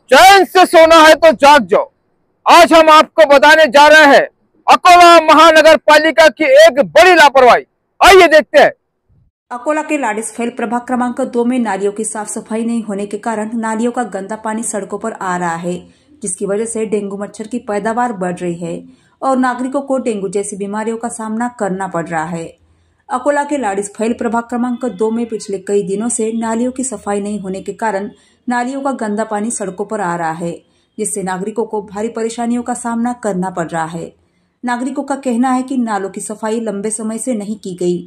चैन से सोना है तो जाग जाओ। आज हम आपको बताने जा रहे हैं अकोला महानगर पालिका की एक बड़ी लापरवाही। आइए देखते हैं। अकोला के लाडिसफैल प्रभाग क्रमांक 2 में नालियों की साफ सफाई नहीं होने के कारण नालियों का गंदा पानी सड़कों पर आ रहा है, जिसकी वजह से डेंगू मच्छर की पैदावार बढ़ रही है और नागरिकों को डेंगू जैसी बीमारियों का सामना करना पड़ रहा है। अकोला के लाडिसफैल प्रभाग क्रमांक 2 में पिछले कई दिनों से नालियों की सफाई नहीं होने के कारण नालियों का गंदा पानी सड़कों पर आ रहा है, जिससे नागरिकों को भारी परेशानियों का सामना करना पड़ रहा है। नागरिकों का कहना है कि नालों की सफाई लंबे समय से नहीं की गई।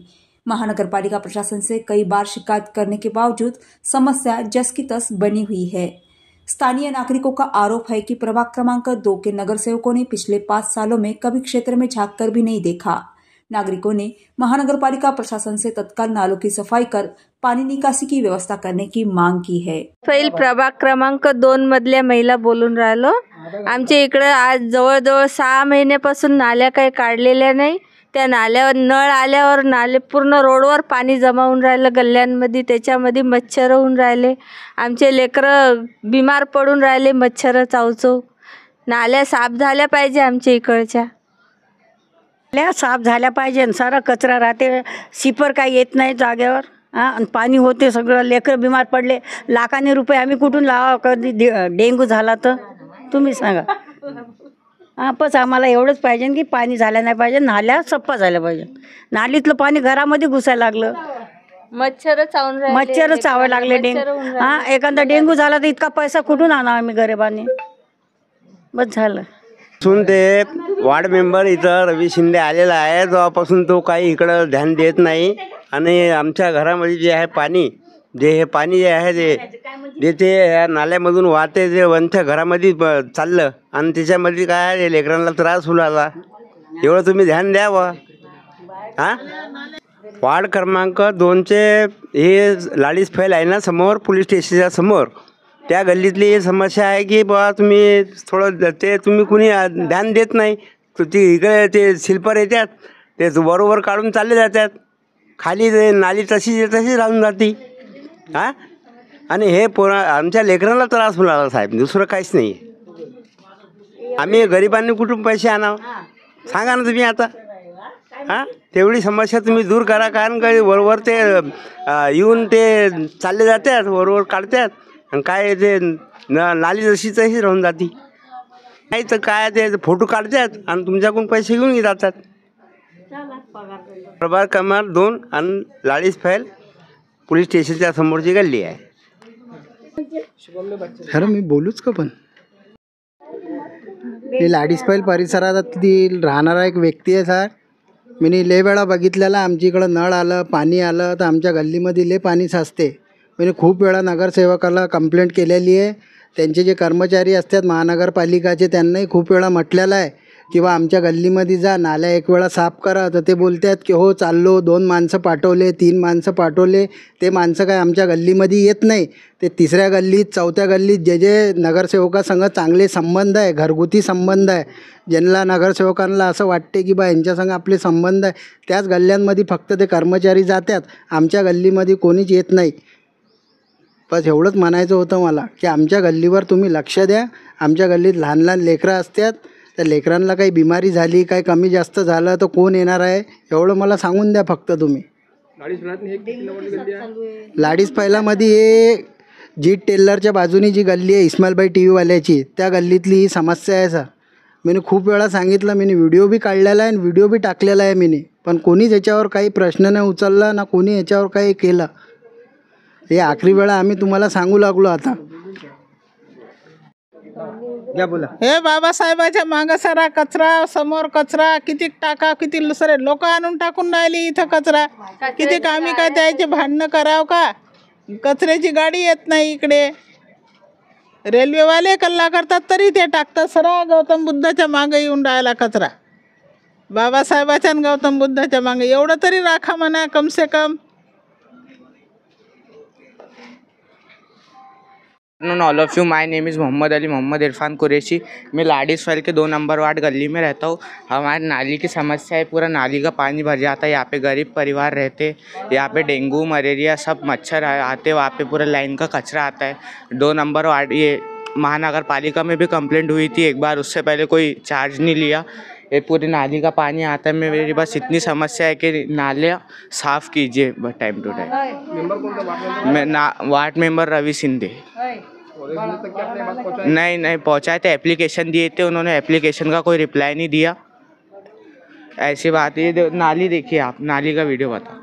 महानगर पालिका प्रशासन से कई बार शिकायत करने के बावजूद समस्या जस की तस बनी हुई है। स्थानीय नागरिकों का आरोप है कि प्रभाग क्रमांक 2 के नगर सेवकों ने पिछले 5 सालों में कभी क्षेत्र में झांक कर भी नहीं देखा। नागरिकों ने महानगर पालिका प्रशासन से तत्काल नालों की सफाई कर पाणी निकासी की व्यवस्था करने की मांग की है। फैल प्रभाग क्रमांक 2 मधल्या महिला बोलून राहिलो। आमच्या इकडे आज जवळजवळ 6 महिन्यापासून नाल्या काही काढलेल्या नाही। त्या नाल्यावर नळ आल्यावर नाले पूर्ण रोडवर पाणी जमा होऊन राहिलं गल्ल्यांमध्ये, त्याच्यामध्ये मच्छर होऊन राहिले। आमचे लेकरं बिमार पडून राहिले मच्छर चावचो। नाल्या साफ झाल्या पाहिजे आमच्या इकडच्या, नाल्या साफ झाल्या पाहिजे। सारा कचरा राहते, सिपर काही येत नाही जागेवर। आणि पाणी होते सगळं, लेकरं बिमार पडले, लाखाने रुपये आम्ही कुठून लावा कधी डेंगू झाला तर तुम्ही सांगा। बस आम्हाला एवढंच पाहिजे की पाणी झालं नाही पाहिजे, नाल्या सप्पा झाल्या पाहिजे। नालीतलं पाणी घरामध्ये घुसायला लागलं, मच्छर चावून राहिले, मच्छर चावायला लागले। डेंगू एखादा डेंगू झाला तर इतका पैसा कुठून आणा आम्ही गरिबांनी? बस झालं। ते वार्ड मेंबर इथं रवी शिंदे आलेला आहे, जेव्हापासून तो काही इकडं ध्यान देत नाही। आणि आमच्या घरामध्ये जे आहे पाणी, हे पाणी जे आहे ते या नाल्यामधून वाहते, जे वंच्या घरामध्ये चाललं आणि त्याच्यामध्ये काय आहे लेकरांना त्रास होऊ लागला। एवढं तुम्ही ध्यान द्यावं। वार्ड क्रमांक 2चे हे लाडिसफैल आहे ना, समोर पोलीस स्टेशनच्या समोर, त्या गल्लीतली ही समस्या आहे की बा तुम्ही थोडं ते तुम्ही कुणी ध्यान देत नाही। ती इकडे ते शिल्पर येतात, ते बरोबर काढून चालले जातात, खाली ते नाली तशीच राहून जाते। आणि हे आमच्या लेकरांना त्रास होऊ लागला साहेब, दुसरं काहीच नाही। आम्ही गरिबांनी कुठून पैसे आणावं सांगा ना तुम्ही आता। तेवढी समस्या तुम्ही दूर करा, कारण काही बरोबर ते येऊन ते चालले जातात, बरोबर काढतात आणि काय ते नाली जशी तशी राहून जाते। नाही तर काय ते फोटो काढतात आणि तुमच्याकडून पैसे घेऊन जातात। प्रभाग क्रमांक 2 आणि लाडिसफैल पोलीस स्टेशनच्या समोरची गल्ली आहे। खरं मी बोलूच का? पण मी लाडिसफैल परिसरातील राहणारा एक व्यक्ती आहे सर। मी लय वेळा बघितलेला, आमच्या इकडं नळ आलं, पाणी आलं तर आमच्या गल्लीमध्ये लय पाणी साचते। मी खूप वेळा नगरसेवकाला कंप्लेंट केलेली आहे। त्यांचे जे कर्मचारी असतात महानगरपालिकाचे, त्यांनाही खूप वेळा म्हटलेलं आहे की बा आमच्या गल्लीमध्ये जा, नाल्या एक वेळा साफ करा। तर ते बोलतात की हो चाललो, 2 माणसं पाठवले, 3 माणसं पाठवले, ते माणसं काय आमच्या गल्लीमध्ये येत नाही। ते तिसऱ्या गल्लीत, चौथ्या गल्लीत जे नगरसेवकासंग चांगले संबंध आहे, घरगुती संबंध आहे, ज्यांना नगरसेवकांना असं वाटते की बा यांच्यासंग आपले संबंध आहे, त्याच गल्ल्यांमध्ये फक्त ते कर्मचारी जातात, आमच्या गल्लीमध्ये कोणीच येत नाही। बस एवढंच म्हणायचं होतं मला की आमच्या गल्लीवर तुम्ही लक्ष द्या। आमच्या गल्लीत लहान लहान लेकरं असतात, त्या लेकरांना काही बिमारी झाली, काही कमी जास्त झालं तर कोण येणार आहे, एवढं मला सांगून द्या फक्त तुम्ही। लाडिसफैलामध्ये हे जीत टेलरच्या बाजूनी जी गल्ली आहे इस्माईलबाई टीव्हीवाल्याची, त्या गल्लीतली ही समस्या आहे सर। मी खूप वेळा सांगितलं, मी व्हिडिओ बी काढलेला आहे आणि व्हिडिओ बी टाकलेला आहे मी, पण कोणीच याच्यावर काही प्रश्न नाही उचलला ना, कोणी याच्यावर काही केलं। हे आखरी वेळा आम्ही तुम्हाला सांगू लागलो आता। क्या बोला? हे बाबासाहेबाच्या मागं सारा कचरा, समोर कचरा, किती टाका, किती सरे लोक आणून टाकून राहिली इथं कचरा। किती आम्ही काय त्याचे भांडणं करावं का? कचऱ्याची गाडी येत नाही इकडे, रेल्वेवाले कल्ला करतात तरी ते टाकतात। सरा गौतम बुद्धाच्या मागे येऊन राहिला कचरा, बाबासाहेबाच्या आणि गौतम बुद्धाच्या मागे। एवढं तरी राखा म्हणा कम से कम। All of you, my name is Mohammad Ali Mohammad Irfan Qureshi. मैं लाडिसफैल के 2 नंबर वार्ड गली में रहता हूँ। हमारी नाली की समस्या है, पूरा नाली का पानी भर जाता है। यहाँ पे गरीब परिवार रहते, यहाँ पे डेंगू मलेरिया सब मच्छर आते, वहाँ पे पूरा लाइन का कचरा आता है। 2 नंबर वार्ड ये महानगर पालिका में भी कंप्लेंट हुई थी एक बार, उससे पहले कोई चार्ज नहीं लिया। ये पूरी नाली का पानी आता है। मेरी बस इतनी समस्या है कि नाले साफ़ कीजिए टाइम टू टाइम। मैं वार्ड मेंबर रवि सिंधे। नहीं पहुँचाए थे, एप्लीकेशन दिए थे, उन्होंने एप्लीकेशन का कोई रिप्लाई नहीं दिया। ऐसी बात है। नाली देखिए आप, नाली का वीडियो बताओ।